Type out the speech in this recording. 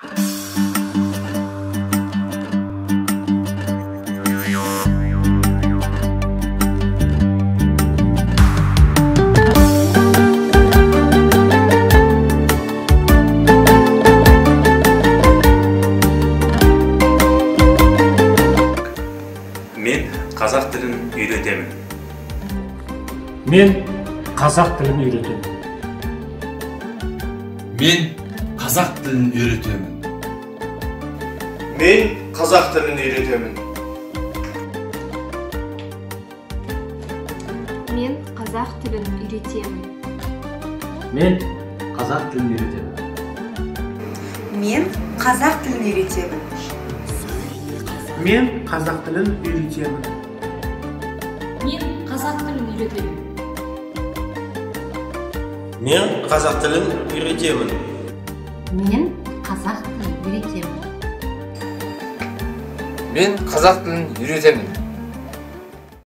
Men қазақ тілін үйретемін. Men қазақ тілін үйретемін. Men қазақ тілін үйретемін. Men қазақ тілін үйретемін. Men қазақ тілін үйретемін. Men қазақ тілін үйретемін. Men қазақ тілін үйретемін. Men қазақ тілін үйретемін. Мен қазақ тілін үйретемін. Мен қазақ тілін үйретемін. Мен қазақ тілін үйретемін. Мен қазақ тілін үйретемін.